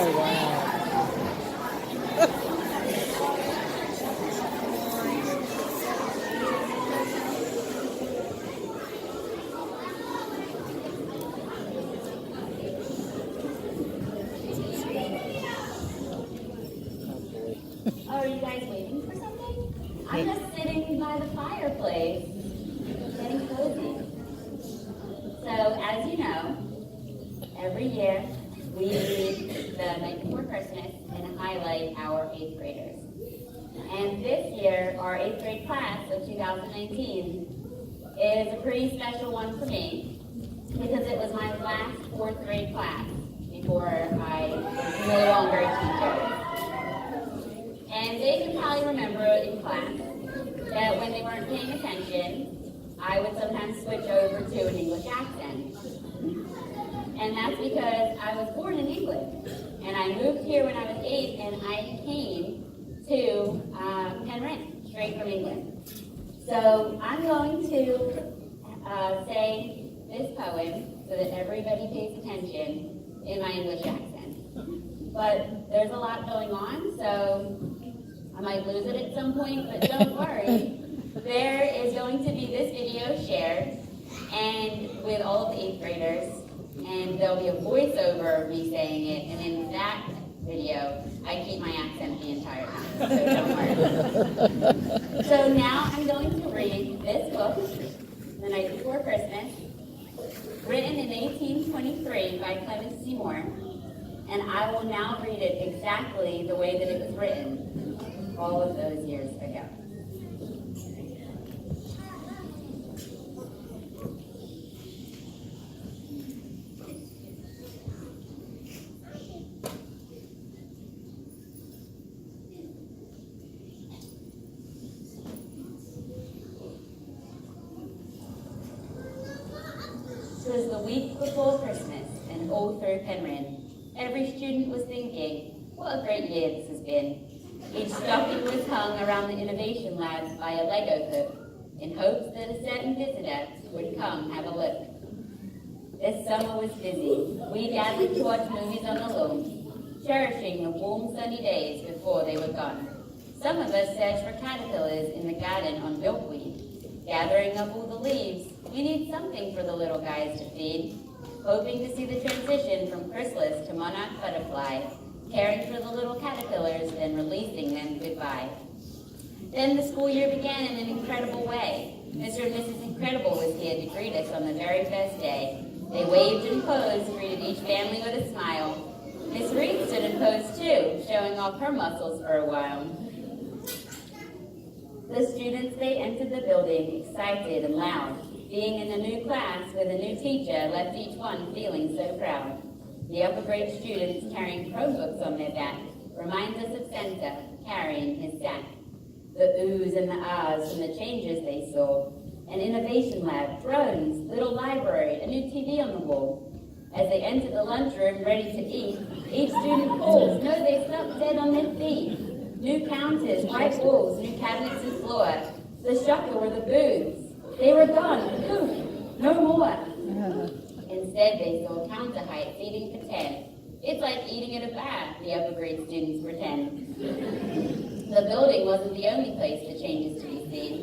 Oh, are you guys waiting for something? I'm just sitting by the fireplace, getting cozy. So, as you know, every year we read the night before Christmas and highlight our 8th graders. And this year, our 8th grade class of 2019 is a pretty special one for me because it was my last 4th grade class before I was no longer a teacher. And they can probably remember in class that when they weren't paying attention, I would sometimes switch over to an English accent. And that's because I was born in England. And I moved here when I was 8, and I came to Penryn, straight from England. So I'm going to say this poem so that everybody pays attention in my English accent. But there's a lot going on, so I might lose it at some point, but don't worry. There is going to be this video shared and with all of the 8th graders, and there'll be a voiceover of me saying it, and in that video, I keep my accent the entire time, so don't worry. So now I'm going to read this book, The Night Before Christmas, written in 1823 by Clement Seymour, and I will now read it exactly the way that it was written all of those years ago. It was the week before Christmas, and all through Penryn, every student was thinking, what a great year this has been. Each stocking was hung around the Innovation Labs by a Lego hook, in hopes that a certain visitor would come have a look. This summer was busy. We gathered to watch movies on the lawn, cherishing the warm sunny days before they were gone. Some of us searched for caterpillars in the garden on milkweed. Gathering up all the leaves, we need something for the little guys to feed, hoping to see the transition from chrysalis to monarch butterfly, caring for the little caterpillars, then releasing them goodbye. Then the school year began in an incredible way. Mr. and Mrs. Incredible was here to greet us on the very first day. They waved and posed, greeted each family with a smile. Miss Reed stood and posed too, showing off her muscles for a while. The students, they entered the building, excited and loud. Being in a new class with a new teacher left each one feeling so proud. The upper grade students carrying Chromebooks on their back reminds us of Santa carrying his sack. The oohs and the ahs from the changes they saw. An innovation lab, drones, little library, a new TV on the wall. As they entered the lunchroom ready to eat, each student calls, no, they stopped dead on their feet. New counters, white walls, new cabinets and floor. The shocker were the booths. They were gone, poof, no more. Instead, they saw counter height seating for 10. It's like eating at a bar, the upper grade students pretend. The building wasn't the only place for changes to be seen.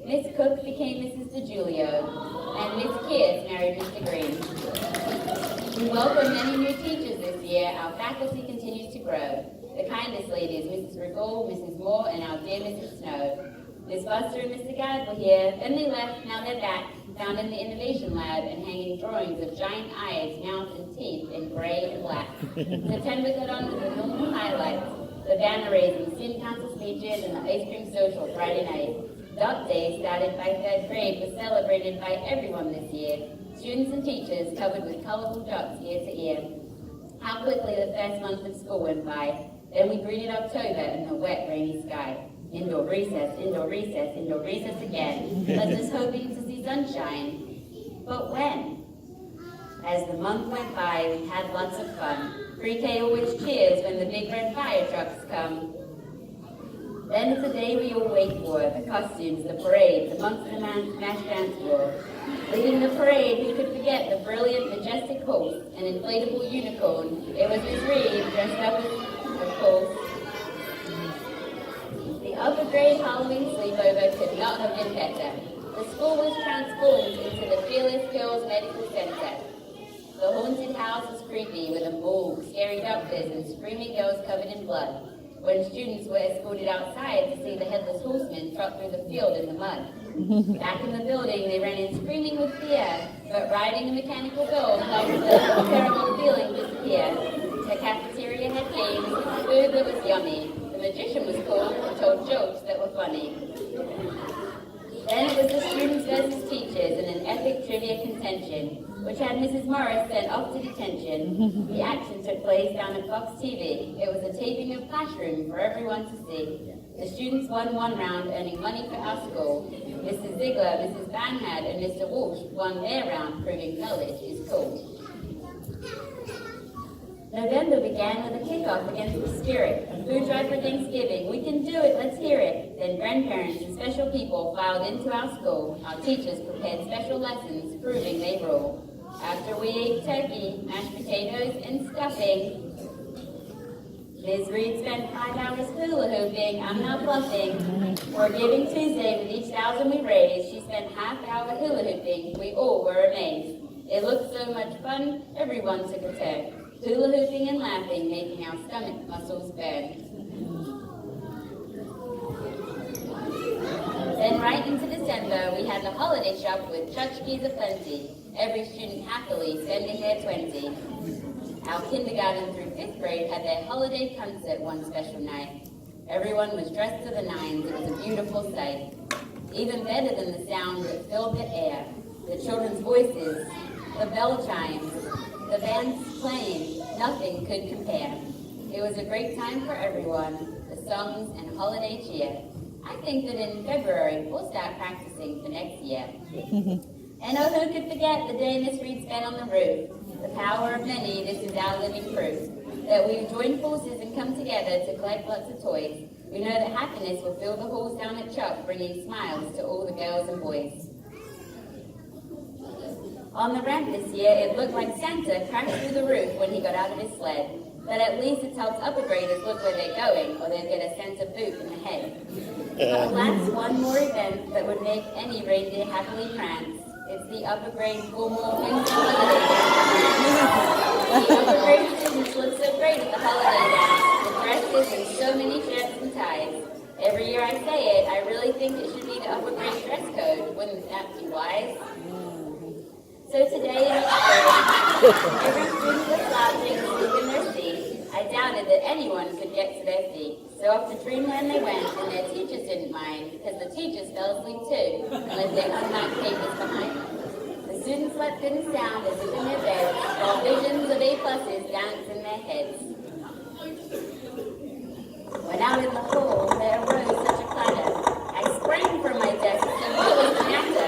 Miss Cook became Mrs. DeGiulio, and Miss Kears married Mr. Green. We welcome many new teachers this year. Our faculty continues to grow. The kindest ladies, Mrs. Rigol, Mrs. Moore, and our dear Mrs. Snow. Miss Buster and Mr. Guard were here, then they left, now they're back, found in the Innovation Lab and hanging drawings of giant eyes, mouth, and teeth in gray and black. September got on with the normal highlights, the banner raising, student council speeches, and the ice cream social Friday night. Dot Day, started by 3rd grade, was celebrated by everyone this year. Students and teachers covered with colorful dots ear to ear. How quickly the first month of school went by. Then we greeted October in the wet, rainy sky. Indoor recess, indoor recess, indoor recess again. Left us hoping to see sunshine. But when? As the month went by, we had lots of fun. Pre-K always cheers when the big red fire trucks come. Then it's the day we all wait for, the costumes, the parade, the monks and the mass dance floor. Leading the parade, who could forget the brilliant, majestic horse, an inflatable unicorn. It was Miss Reed, dressed up as, of course. The upper grade Halloween sleepover could not have been better. The school was transformed into the Fearless Hills Medical Center. The haunted house was creepy with a morgue, scary doctors, and screaming girls covered in blood. When students were escorted outside to see the headless horseman trot through the field in the mud. Back in the building, they ran in screaming with fear, but riding a mechanical bull helped the terrible feeling disappear. The cafeteria had games, food that was yummy. The magician was cool and told jokes that were funny. Then it was the students versus teachers in an epic trivia contention, which had Mrs. Morris sent off to detention. The action took place down at Fox TV. It was a taping of Classroom for everyone to see. The students won one round, earning money for our school. Mrs. Ziegler, Mrs. Banhad, and Mr. Walsh won their round, proving knowledge is cool. November began with a kickoff against the Spirit, a food drive for Thanksgiving. We can do it, let's hear it. Then grandparents and special people filed into our school. Our teachers prepared special lessons, proving they rule. After we ate turkey, mashed potatoes, and stuffing, Ms. Reed spent 5 hours hula hooping. I'm not bluffing. For Giving Tuesday, with each $1,000 we raised, she spent half-hour hula hooping. We all were amazed. It looked so much fun, everyone took a turn. Hula hooping and laughing, making our stomach muscles burn. Then right into December, we had the holiday shop with tchotchkes aplenty. Every student happily spending their 20. Our kindergarten through 5th grade had their holiday concert one special night. Everyone was dressed to the nines. It was a beautiful sight. Even better than the sound that filled the air. The children's voices, the bell chimes, the bands playing, nothing could compare. It was a great time for everyone, the songs and holiday cheer. I think that in February, we'll start practicing for next year. And oh, who could forget the day Miss Reed spent on the roof? The power of many, this is our living proof. That we join forces and come together to collect lots of toys. We know that happiness will fill the halls down at Chuck, bringing smiles to all the girls and boys. On the ramp this year, it looked like Santa crashed through the roof when he got out of his sled. But at least it helps upper graders look where they're going, or they'll get a Santa boot in the head. But alas, one more event that would make any reindeer happily prance. It's the upper grade formal winter holiday dance. The upper grade students look so great at the holiday dance, with dresses and so many shirts and ties. Every year I say it, I really think it should be the upper grade dress code. Wouldn't that be wise? So today in each grade, every student was slouching asleep in their seat. I doubted that anyone could get to their feet. So off to dreamland they went, and their teachers didn't mind, because the teachers fell asleep too, and left their unmarked papers behind. The students slept good and sound as if in their beds, while visions of A+ danced in their heads. When out in the hall, there arose such a clatter. I sprang from my desk, and what was the matter?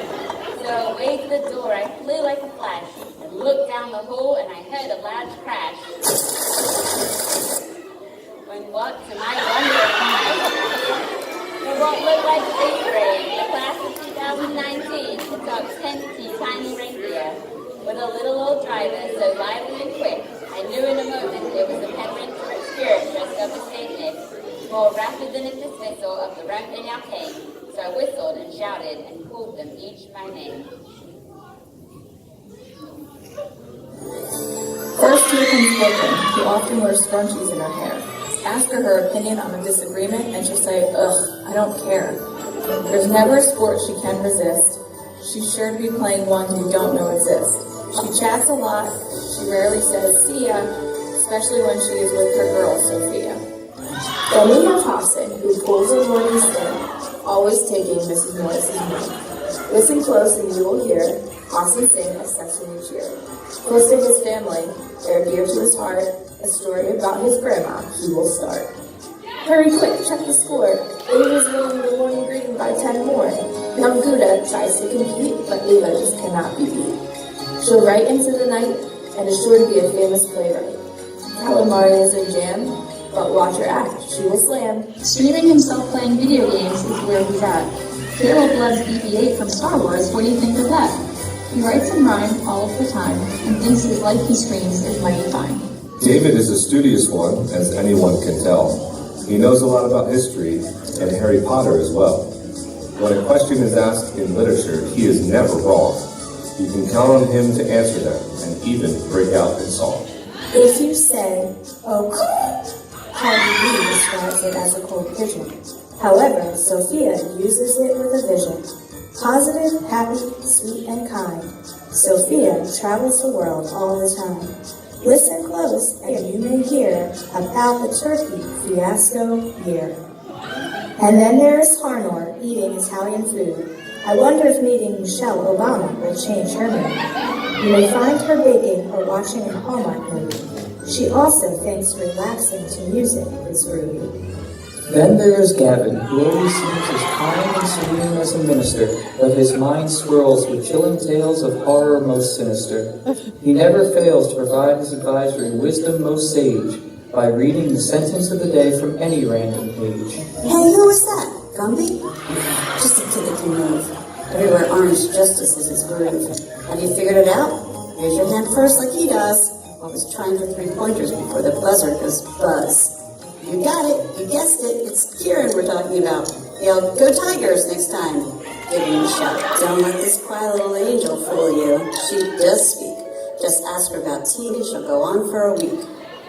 So away to the door I flew like a flash, and looked down the hall, and I heard a loud crash. When what, to my wonder, for what looked like 8th grade, the class of 2019, the top 10 tiny reindeer, with a little old driver so lively and quick, I knew in a moment it was the Penryn Spirit dressed up as St. Nick, more rapid than a dismissal of the ramp they now came. So I whistled and shouted and called them each by name. First to the consultant, who often wears scrunchies in her hair. Ask her opinion on a disagreement, and she'll say, ugh, I don't care. There's never a sport she can resist. She's sure to be playing ones we don't know exist. She chats a lot. She rarely says, see ya, especially when she is with her girl, Sophia. Then we have Hobson, who pulls a morning sting, always taking Mrs. Morris's name. Listen close and you will hear Hobson sing a Sesame cheer. Close to his family, they're dear to his heart, a story about his grandma he will start. Hurry quick, check the score. Dave is winning the morning greeting by 10 more. Young Gouda tries to compete, but Eva just cannot be beat. She'll write into the night and is sure to be a famous playwright. Calamari is a jam, But watch her act. She will slam. Streaming himself playing video games is where he's at. Caleb loves BB-8 from Star Wars. What do you think of that? He writes in rhyme all of the time and thinks his life he streams is mighty fine. David is a studious one, as anyone can tell. He knows a lot about history and Harry Potter as well. When a question is asked in literature, he is never wrong. You can count on him to answer them and even break out in song. If you say, oh, Harry Lee describes it as a cold pigeon. However, Sophia uses it with a vision. Positive, happy, sweet, and kind. Sophia travels the world all the time. Listen close, and you may hear about the turkey fiasco year. And then there is Harnor eating Italian food. I wonder if meeting Michelle Obama will change her mood. You may find her baking or watching a Hallmark movie. She also thinks relaxing to music is groovy. Then there is Gavin, who always seems as kind and serene as a minister, but his mind swirls with chilling tales of horror most sinister. He never fails to provide his advisory wisdom most sage by reading the sentence of the day from any random page. Hey, who was that? Gumby? Just a kid that can move. Everywhere orange justice is his groove. Have you figured it out? Raise your hand first like he does. Always trying for 3 pointers before the buzzer goes buzz. You got it. You guessed it. It's Kieran we're talking about. Yell, go Tigers next time. Give him a shout. Don't let this quiet little angel fool you. She does speak. Just ask her about tea and she'll go on for a week.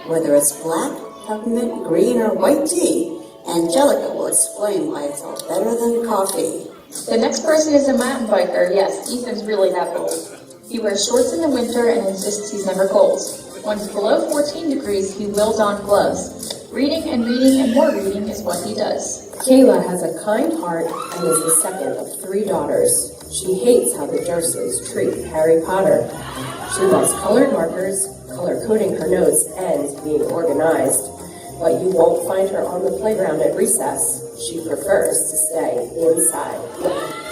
Whether it's black, peppermint, green, or white tea, Angelica will explain why it's all better than coffee. The next person is a mountain biker. Yes, Ethan's really that bold. He wears shorts in the winter and insists he's never cold. When it's below 14 degrees, he will don gloves. Reading and more reading is what he does. Kayla has a kind heart and is the second of 3 daughters. She hates how the Dursleys treat Harry Potter. She loves colored markers, color coding her notes, and being organized. But you won't find her on the playground at recess. She prefers to stay inside.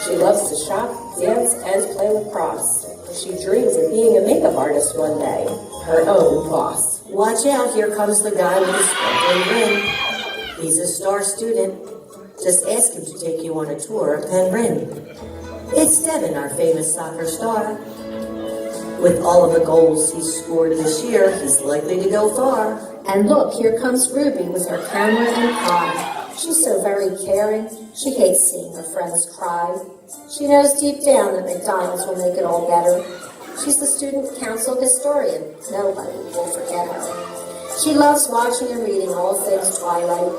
She loves to shop, dance, and play lacrosse. She dreams of being a makeup artist one day, her own boss. Watch out, here comes the guy with the sparkling ring. He's a star student. Just ask him to take you on a tour of Penryn. It's Devin, our famous soccer star. With all of the goals he's scored this year, he's likely to go far. And look, here comes Ruby with her camera and pie. She's so very caring. She hates seeing her friends cry. She knows deep down that McDonald's will make it all better. She's the student council historian. Nobody will forget her. She loves watching and reading all things Twilight,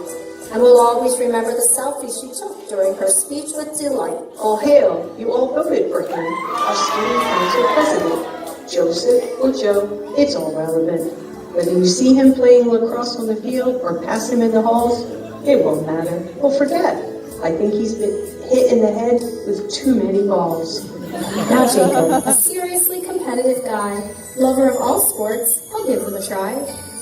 and will always remember the selfie she took during her speech with delight. All hail, you all voted for him, our student council president. Joseph or Joe, it's all relevant. Whether you see him playing lacrosse on the field or pass him in the halls, it won't matter. We'll forget. I think he's been hit in the head with too many balls. Now Jacob, a seriously competitive guy, lover of all sports, I'll give them a try.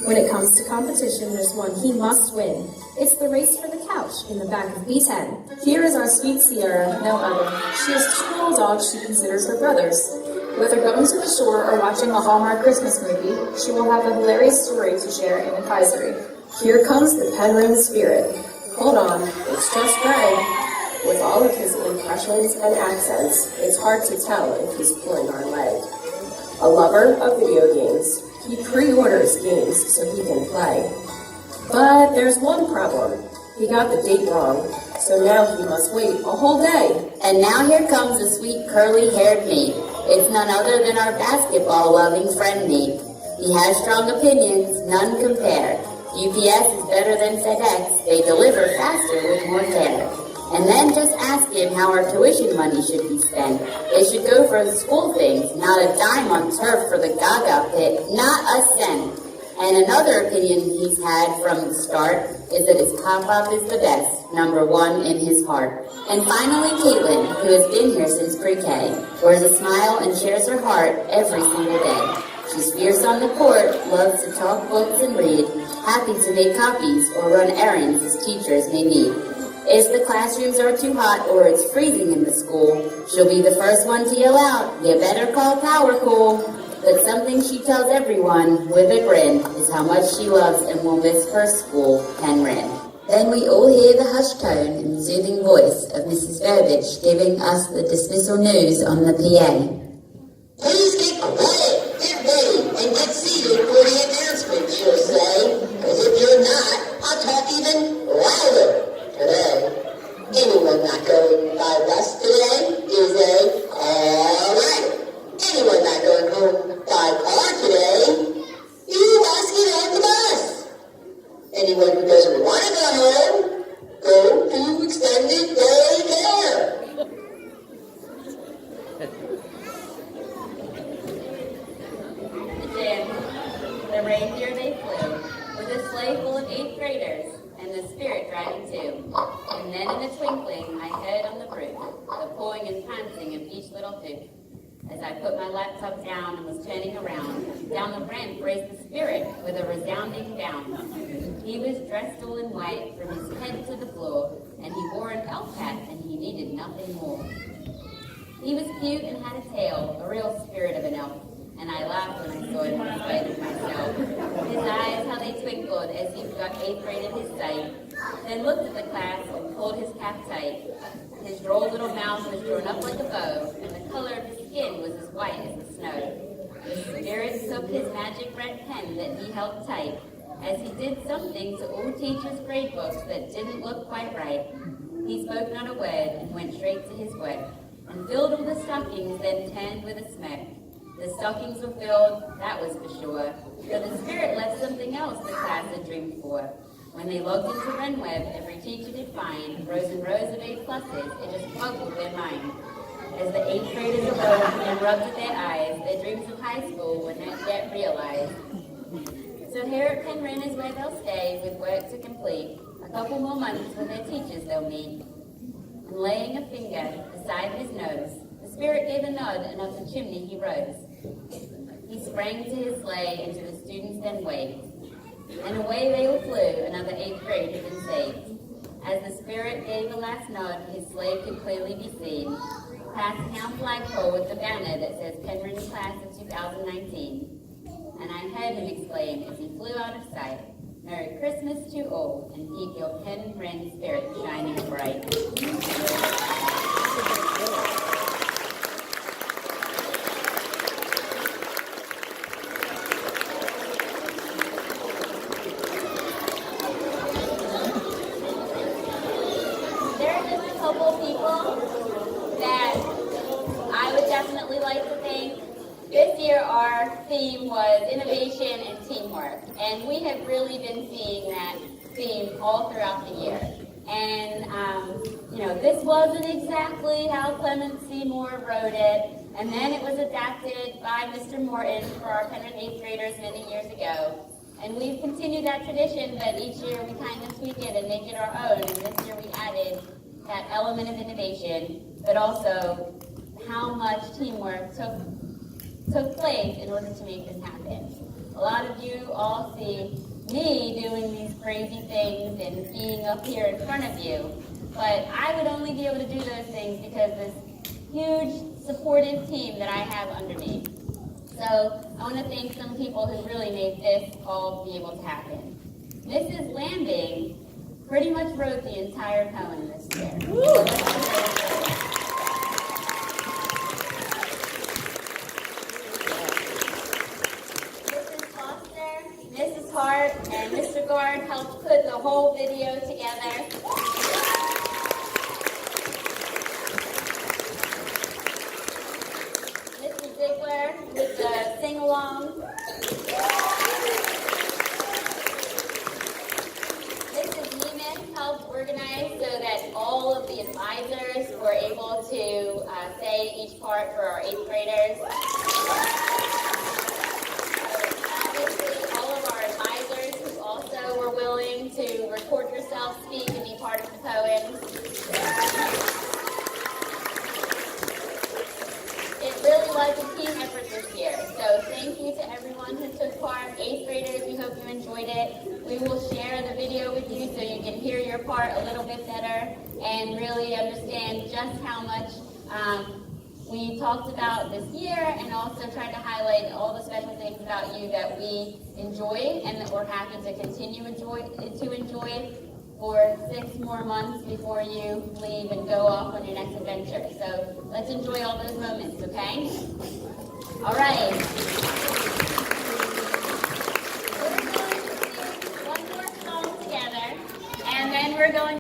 When it comes to competition, there's one he must win. It's the race for the couch in the back of B10. Here is our sweet Sierra, no other. She has 2 little dogs she considers her brothers. Whether going to the shore or watching a Hallmark Christmas movie, she will have a hilarious story to share in a kaisery. Here comes the Penryn spirit. Hold on, it's just Greg. With all of his impressions and accents, it's hard to tell if he's pulling our leg. A lover of video games, he pre-orders games so he can play. But there's one problem. He got the date wrong, so now he must wait a whole day. And now here comes the sweet curly-haired me. It's none other than our basketball-loving friend me. He has strong opinions, none compare. UPS is better than FedEx. They deliver faster with more care. And then just ask him how our tuition money should be spent. It should go for school things, not a dime on turf for the Gaga pit, not a cent. And another opinion he's had from the start is that his pop-up is the best, #1 in his heart. And finally, Caitlin, who has been here since pre-K, wears a smile and shares her heart every single day. She's fierce on the court, loves to talk books and read, happy to make copies or run errands as teachers may need. If the classrooms are too hot or it's freezing in the school, she'll be the first one to yell out, "You better call Power Cool." But something she tells everyone with a grin is how much she loves and will miss her school, Penryn. Then we all hear the hushed tone and soothing voice of Mrs. Burbage giving us the dismissal news on the PA. Please get quiet, get ready, and get seated for the announcement, she'll say. Because if you're not, I'll talk even louder today. Anyone not going by bus today is a all-righter. Anyone not going home by car today, you must get on the bus. Anyone who doesn't want to go home, go to extended day care. The reindeer they flew, with a sleigh full of 8th graders, and the Spirit driving too. And then in a twinkling, I heard on the roof the pulling and panting of each little hoof. As I put my laptop down and was turning around, down the ramp raced the Spirit with a resounding bound. He was dressed all in white from his head to the floor, and he wore an elf hat, and he needed nothing more. He was cute and had a tail, a real spirit of an elf. And I laughed when I saw him in spite of myself. His eyes, how they twinkled as he got 8th grade in his sight. Then looked at the class and pulled his cap tight. His droll little mouth was drawn up like a bow, and the color of his skin was as white as the snow. The Spirit took his magic red pen that he held tight, as he did something to all teachers' grade books that didn't look quite right. He spoke not a word and went straight to his work, and filled all the stockings, then turned with a smirk. The stockings were filled, that was for sure, for the Spirit left something else the class had dreamed for. When they logged into RenWeb, every teacher did find rows and rows of 8 pluses, it just boggled their mind. As the 8th graders arose and rubbed at their eyes, their dreams of high school were not yet realized. So here at Penryn is where they'll stay with work to complete, a couple more months with their teachers they'll meet. And laying a finger beside his nose, the Spirit gave a nod, and up the chimney he rose. He sprang to his sleigh, and to the students then waved. And away they all flew, another 8th grade had been saved. As the Spirit gave a last nod, his sleigh could clearly be seen, passing our flagpole with the banner that says Penryn Class of 2019. And I heard him exclaim as he flew out of sight, Merry Christmas to all, and keep your Penryn Spirit shining bright. Theme was innovation and teamwork, and we have really been seeing that theme all throughout the year. And this wasn't exactly how Clement Seymour wrote it, and then it was adapted by Mr. Morton for our Penryn 8th graders many years ago. And we've continued that tradition, but each year we kind of tweak it and make it our own. And this year we added that element of innovation, but also how much teamwork took place in order to make this happen. A lot of you all see me doing these crazy things and being up here in front of you, but I would only be able to do those things because this huge supportive team that I have under me. So I want to thank some people who really made this all be able to happen. Mrs. Landing pretty much wrote the entire poem this year. Mrs. Hart and Mr. Guard helped put the whole video together. Mr. Ziegler with the sing-along. Mrs. Neiman helped organize so that all of the advisors were able to say each part for our 8th graders. Were willing to record yourself, speak, and be part of the poem. It really was a team effort this year, so thank you to everyone who took part. 8th graders, we hope you enjoyed it. We will share the video with you so you can hear your part a little bit better and really understand just how much We talked about this year and also tried to highlight all the special things about you that we enjoy and that we're happy to continue to enjoy for 6 more months before you leave and go off on your next adventure. So let's enjoy all those moments, okay? All right. We're going to do one more song together, and then we're going